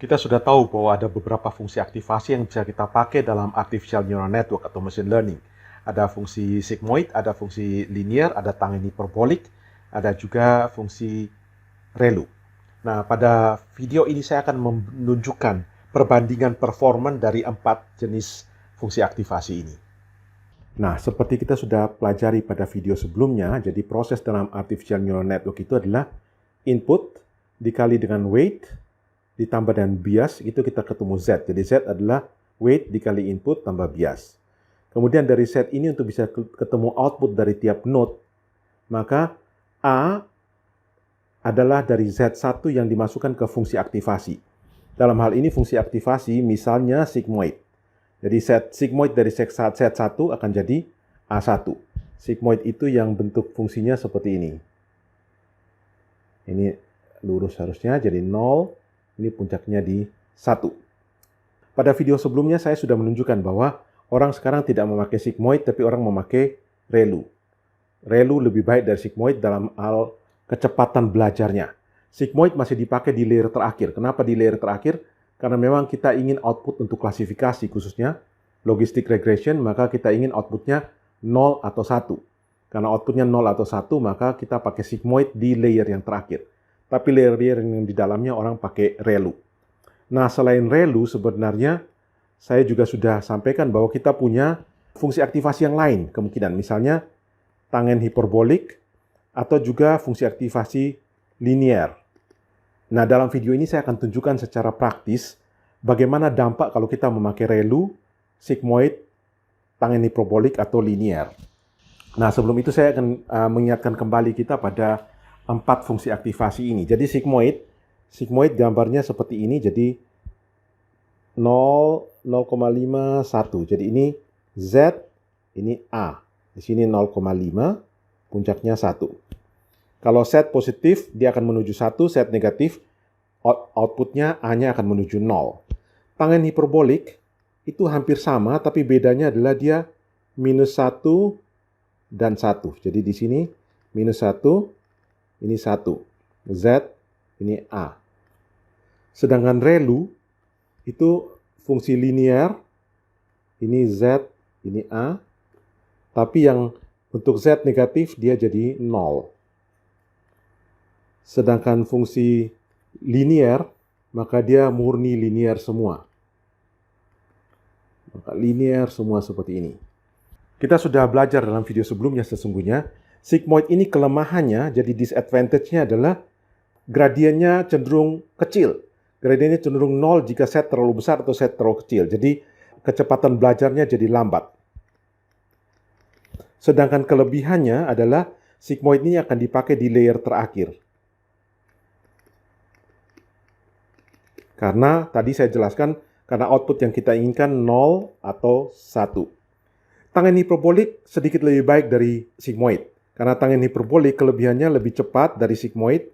Kita sudah tahu bahwa ada beberapa fungsi aktivasi yang bisa kita pakai dalam artificial neural network atau machine learning. Ada fungsi sigmoid, ada fungsi linear, ada tangen hiperbolik, ada juga fungsi ReLU. Nah, pada video ini saya akan menunjukkan perbandingan performan dari 4 jenis fungsi aktivasi ini. Nah, seperti kita sudah pelajari pada video sebelumnya, jadi proses dalam artificial neural network itu adalah input dikali dengan weight ditambah dengan bias, itu kita ketemu Z. Jadi Z adalah weight dikali input tambah bias. Kemudian dari set ini untuk bisa ketemu output dari tiap node, maka A adalah dari Z1 yang dimasukkan ke fungsi aktivasi. Dalam hal ini fungsi aktivasi misalnya sigmoid. Jadi set sigmoid dari Z1 akan jadi A1. Sigmoid itu yang bentuk fungsinya seperti ini. Ini lurus harusnya jadi 0. Ini puncaknya di 1. Pada video sebelumnya saya sudah menunjukkan bahwa orang sekarang tidak memakai sigmoid, tapi orang memakai ReLU. ReLU lebih baik dari sigmoid dalam hal kecepatan belajarnya. Sigmoid masih dipakai di layer terakhir. Kenapa di layer terakhir? Karena memang kita ingin output untuk klasifikasi, khususnya logistic regression, maka kita ingin outputnya 0 atau 1. Karena outputnya 0 atau 1, maka kita pakai sigmoid di layer yang terakhir. Tapi layer-layer yang di dalamnya orang pakai ReLU. Nah, selain ReLU sebenarnya saya juga sudah sampaikan bahwa kita punya fungsi aktivasi yang lain kemungkinan. Misalnya tangen hiperbolik atau juga fungsi aktivasi linear. Nah, dalam video ini saya akan tunjukkan secara praktis bagaimana dampak kalau kita memakai ReLU, sigmoid, tangen hiperbolik atau linear. Nah, sebelum itu saya akan mengingatkan kembali kita pada 4 fungsi aktivasi ini. Jadi sigmoid gambarnya seperti ini. Jadi 0, 0,5, 1. Jadi ini Z, ini A. Di sini 0,5, puncaknya 1. Kalau set positif, dia akan menuju 1, set negatif, outputnya A-nya akan menuju 0. Tangen hiperbolik itu hampir sama, tapi bedanya adalah dia minus 1 dan 1. Jadi di sini minus 1, ini 1. Z, ini A. Sedangkan ReLU itu fungsi linear, ini Z, ini A. Tapi yang untuk Z negatif dia jadi 0. Sedangkan fungsi linear, maka dia murni linear semua. Maka linear semua seperti ini. Kita sudah belajar dalam video sebelumnya sesungguhnya, sigmoid ini kelemahannya, jadi disadvantage-nya adalah gradiennya cenderung kecil. Gradiennya cenderung 0 jika set terlalu besar atau set terlalu kecil. Jadi kecepatan belajarnya jadi lambat. Sedangkan kelebihannya adalah sigmoid ini akan dipakai di layer terakhir. Karena tadi saya jelaskan, karena output yang kita inginkan 0 atau 1. Tangen hiperbolik sedikit lebih baik dari sigmoid. Karena tangen hiperbolik kelebihannya lebih cepat dari sigmoid.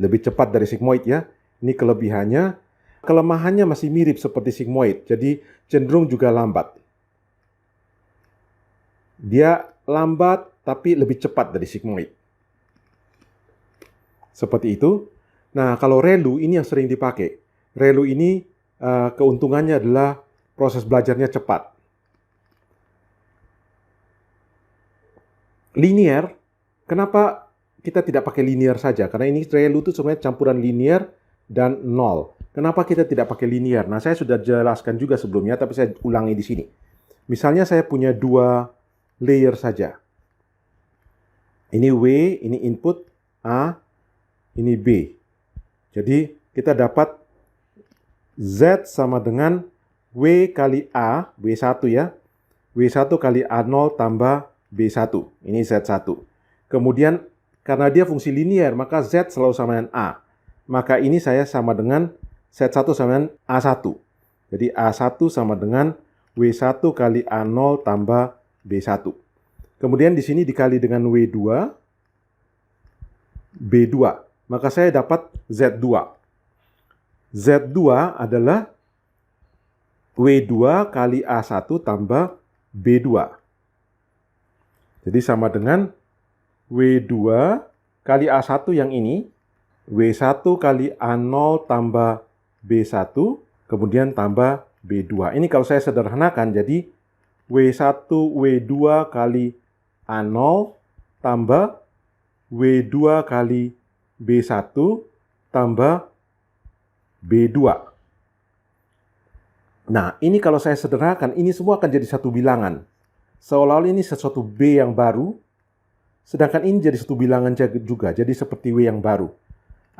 Lebih cepat dari sigmoid ya. Ini kelebihannya. Kelemahannya masih mirip seperti sigmoid. Jadi cenderung juga lambat. Dia lambat tapi lebih cepat dari sigmoid. Seperti itu. Nah, kalau ReLU ini yang sering dipakai. ReLU ini keuntungannya adalah proses belajarnya cepat. Linear, kenapa kita tidak pakai linear saja? Karena ini ReLU itu sebenarnya campuran linear dan 0. Kenapa kita tidak pakai linear? Nah, saya sudah jelaskan juga sebelumnya, tapi saya ulangi di sini. Misalnya saya punya 2 layer saja. Ini W, ini input A, ini B. Jadi kita dapat Z sama dengan W kali A, W1 ya. W1 kali A0 tambah B1. Ini Z1. Kemudian karena dia fungsi linear, maka Z selalu sama dengan A. Maka ini saya sama dengan Z1 sama dengan A1. Jadi A1 sama dengan W1 kali A0 tambah B1. Kemudian di sini dikali dengan W2, B2. Maka saya dapat Z2. Z2 adalah W2 kali A1 tambah B2. Jadi sama dengan W2 kali A1 yang ini. W1 kali A0 tambah B1, kemudian tambah B2. Ini kalau saya sederhanakan, jadi W1 W2 kali A0 tambah W2 kali B1 tambah B2. Nah, ini kalau saya sederhanakan, ini semua akan jadi satu bilangan. Seolah-olah ini sesuatu B yang baru, sedangkan ini jadi satu bilangan juga, jadi seperti W yang baru.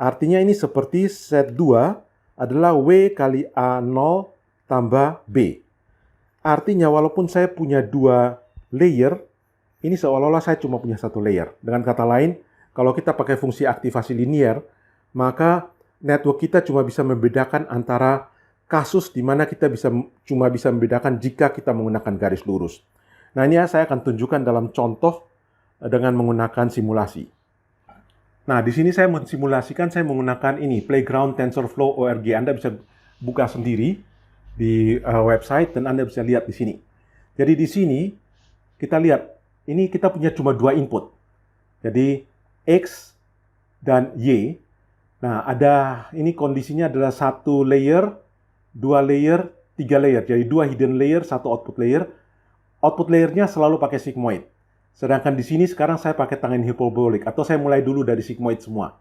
Artinya ini seperti set 2 adalah W kali A0 tambah B. Artinya walaupun saya punya 2 layer, ini seolah-olah saya cuma punya 1 layer. Dengan kata lain, kalau kita pakai fungsi aktivasi linier, maka network kita cuma bisa membedakan antara kasus di mana kita cuma bisa membedakan jika kita menggunakan garis lurus. Nah, ini saya akan tunjukkan dalam contoh dengan menggunakan simulasi. Nah, di sini saya mensimulasikan, saya menggunakan ini, Playground TensorFlow org. Anda bisa buka sendiri di website dan Anda bisa lihat di sini. Jadi di sini kita lihat, ini kita punya cuma 2 input. Jadi X dan Y. Nah, ini kondisinya adalah 1 layer, 2 layer, 3 layer. Jadi 2 hidden layer, 1 output layer. Output layernya selalu pakai sigmoid. Sedangkan di sini sekarang saya pakai tangen hiperbolik, atau saya mulai dulu dari sigmoid semua.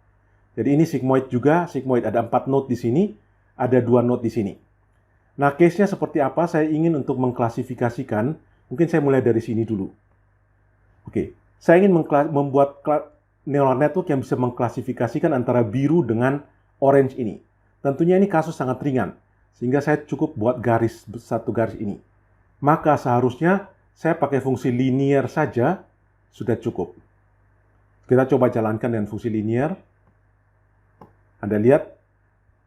Jadi ini sigmoid juga, sigmoid ada 4 node di sini, ada 2 node di sini. Nah, case-nya seperti apa? Saya ingin untuk mengklasifikasikan, mungkin saya mulai dari sini dulu. Oke, saya ingin membuat neural network yang bisa mengklasifikasikan antara biru dengan orange ini. Tentunya ini kasus sangat ringan, sehingga saya cukup buat satu garis ini. Maka seharusnya saya pakai fungsi linear saja sudah cukup. Kita coba jalankan dengan fungsi linear. Anda lihat,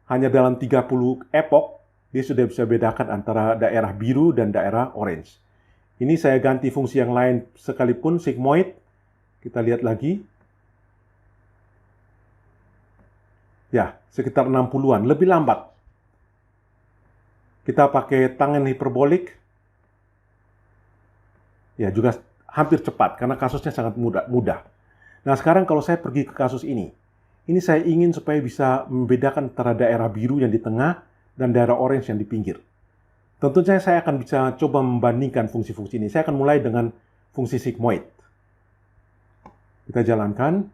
hanya dalam 30 epoch, dia sudah bisa bedakan antara daerah biru dan daerah orange. Ini saya ganti fungsi yang lain sekalipun, sigmoid. Kita lihat lagi. Ya, sekitar 60-an, lebih lambat. Kita pakai tangen hiperbolik. Ya, juga hampir cepat, karena kasusnya sangat mudah. Nah, sekarang kalau saya pergi ke kasus ini saya ingin supaya bisa membedakan antara daerah biru yang di tengah dan daerah orange yang di pinggir. Tentunya saya akan bisa coba membandingkan fungsi-fungsi ini. Saya akan mulai dengan fungsi sigmoid. Kita jalankan.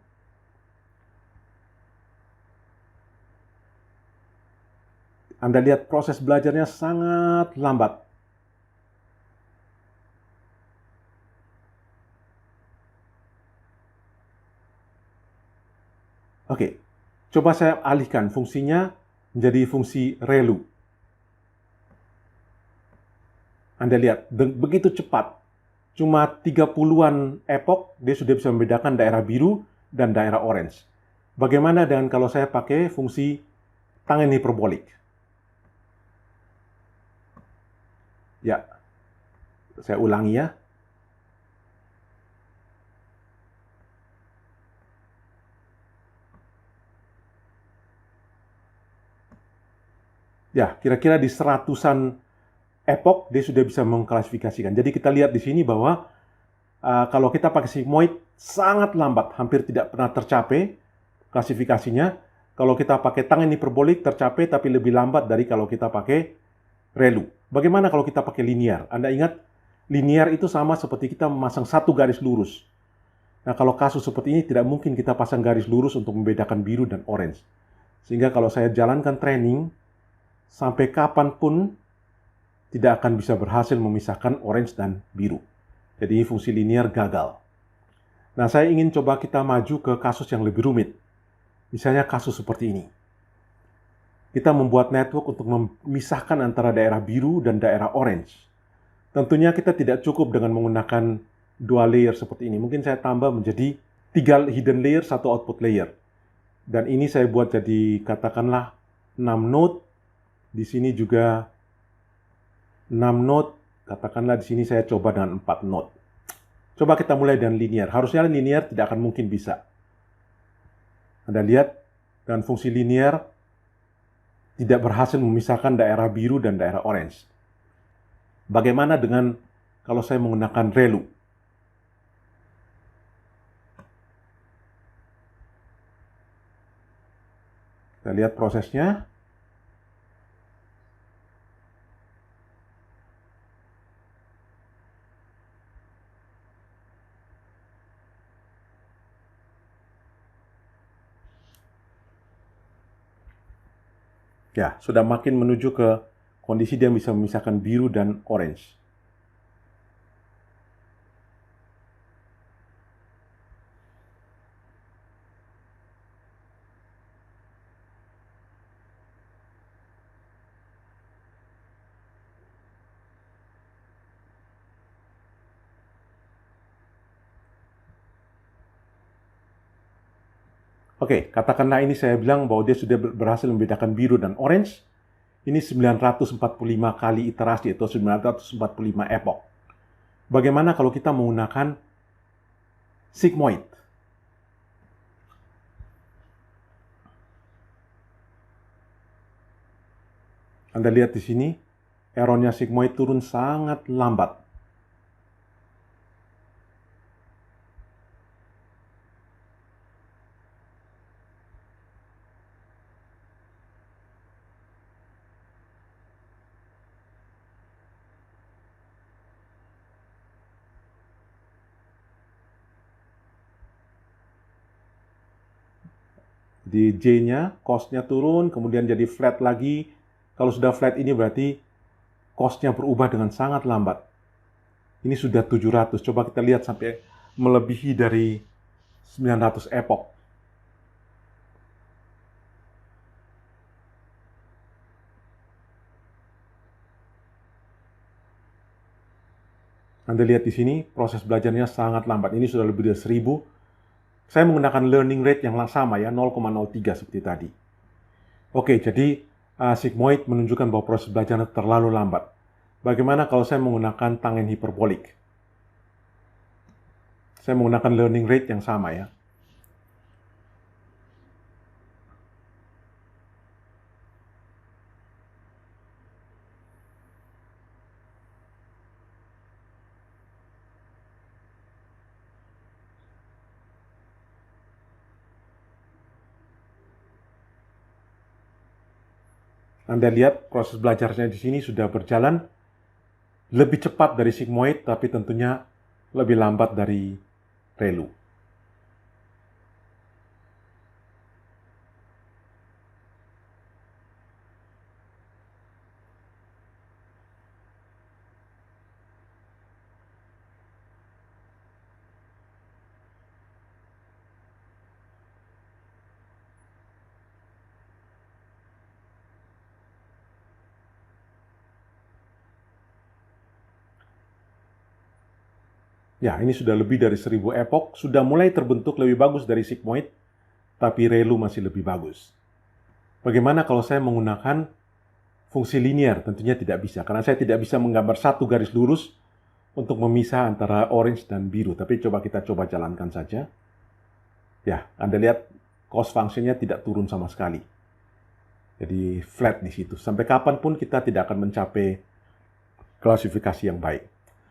Anda lihat proses belajarnya sangat lambat. Oke, coba saya alihkan fungsinya menjadi fungsi ReLU. Anda lihat, begitu cepat. Cuma 30-an epoch, dia sudah bisa membedakan daerah biru dan daerah orange. Bagaimana dengan kalau saya pakai fungsi tangen hiperbolik? Ya, saya ulangi ya. Ya, kira-kira di 100-an epoch dia sudah bisa mengklasifikasikan. Jadi kita lihat di sini bahwa kalau kita pakai sigmoid sangat lambat, hampir tidak pernah tercapai klasifikasinya. Kalau kita pakai tangen hiperbolik tercapai tapi lebih lambat dari kalau kita pakai ReLU. Bagaimana kalau kita pakai linear? Anda ingat linear itu sama seperti kita memasang satu garis lurus. Nah, kalau kasus seperti ini tidak mungkin kita pasang garis lurus untuk membedakan biru dan orange. Sehingga kalau saya jalankan training, sampai kapanpun tidak akan bisa berhasil memisahkan orange dan biru. Jadi fungsi linear gagal. Nah, saya ingin coba kita maju ke kasus yang lebih rumit. Misalnya kasus seperti ini. Kita membuat network untuk memisahkan antara daerah biru dan daerah orange. Tentunya kita tidak cukup dengan menggunakan 2 layer seperti ini. Mungkin saya tambah menjadi 3 hidden layer, 1 output layer. Dan ini saya buat jadi katakanlah 6 node. Di sini juga 6 node, katakanlah di sini saya coba dengan 4 node. Coba kita mulai dengan linear. Harusnya linear tidak akan mungkin bisa. Anda lihat, dengan fungsi linear tidak berhasil memisahkan daerah biru dan daerah orange. Bagaimana dengan kalau saya menggunakan ReLU? Kita lihat prosesnya. Ya, sudah makin menuju ke kondisi dia bisa memisahkan biru dan orange. Oke, katakanlah ini saya bilang bahwa dia sudah berhasil membedakan biru dan orange. Ini 945 kali iterasi atau 945 epoch. Bagaimana kalau kita menggunakan sigmoid? Anda lihat di sini, errornya sigmoid turun sangat lambat. Di J-nya, cost-nya turun, kemudian jadi flat lagi. Kalau sudah flat ini berarti cost-nya berubah dengan sangat lambat. Ini sudah 700. Coba kita lihat sampai melebihi dari 900 epoch. Anda lihat di sini, proses belajarnya sangat lambat. Ini sudah lebih dari 1000. Saya menggunakan learning rate yang sama ya, 0,03 seperti tadi. Oke, jadi sigmoid menunjukkan bahwa proses belajarnya terlalu lambat. Bagaimana kalau saya menggunakan tangen hiperbolik? Saya menggunakan learning rate yang sama ya. Anda lihat proses belajarnya di sini sudah berjalan lebih cepat dari sigmoid, tapi tentunya lebih lambat dari ReLU. Ya, ini sudah lebih dari 1000 epoch, sudah mulai terbentuk lebih bagus dari sigmoid, tapi ReLU masih lebih bagus. Bagaimana kalau saya menggunakan fungsi linear? Tentunya tidak bisa, karena saya tidak bisa menggambar satu garis lurus untuk memisah antara orange dan biru. Tapi coba kita jalankan saja. Ya, Anda lihat cost function-nya tidak turun sama sekali. Jadi flat di situ. Sampai kapanpun kita tidak akan mencapai klasifikasi yang baik.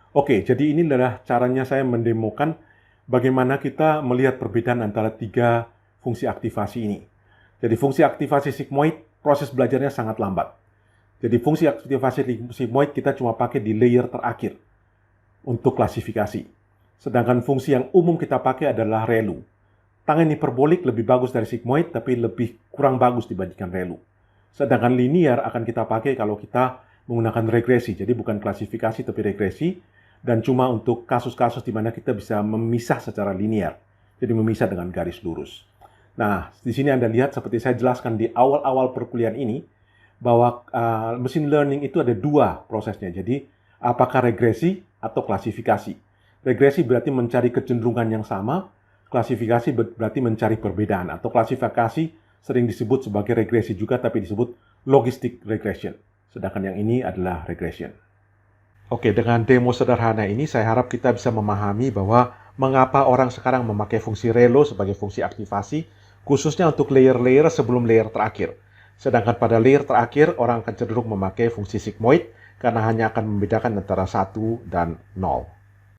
Oke, jadi ini adalah caranya saya mendemokan bagaimana kita melihat perbedaan antara 3 fungsi aktivasi ini. Jadi fungsi aktivasi sigmoid, proses belajarnya sangat lambat. Jadi fungsi aktivasi sigmoid kita cuma pakai di layer terakhir untuk klasifikasi. Sedangkan fungsi yang umum kita pakai adalah ReLU. Tangen hiperbolik lebih bagus dari sigmoid, tapi lebih kurang bagus dibandingkan ReLU. Sedangkan linear akan kita pakai kalau kita menggunakan regresi. Jadi bukan klasifikasi, tapi regresi. Dan cuma untuk kasus-kasus di mana kita bisa memisah secara linear. Jadi memisah dengan garis lurus. Nah, di sini Anda lihat seperti saya jelaskan di awal-awal perkuliahan ini, bahwa machine learning itu ada 2 prosesnya. Jadi, apakah regresi atau klasifikasi. Regresi berarti mencari kecenderungan yang sama, klasifikasi berarti mencari perbedaan. Atau klasifikasi sering disebut sebagai regresi juga, tapi disebut logistic regression. Sedangkan yang ini adalah regression. Oke, dengan demo sederhana ini saya harap kita bisa memahami bahwa mengapa orang sekarang memakai fungsi ReLU sebagai fungsi aktivasi, khususnya untuk layer-layer sebelum layer terakhir. Sedangkan pada layer terakhir, orang akan cenderung memakai fungsi sigmoid karena hanya akan membedakan antara 1 dan 0.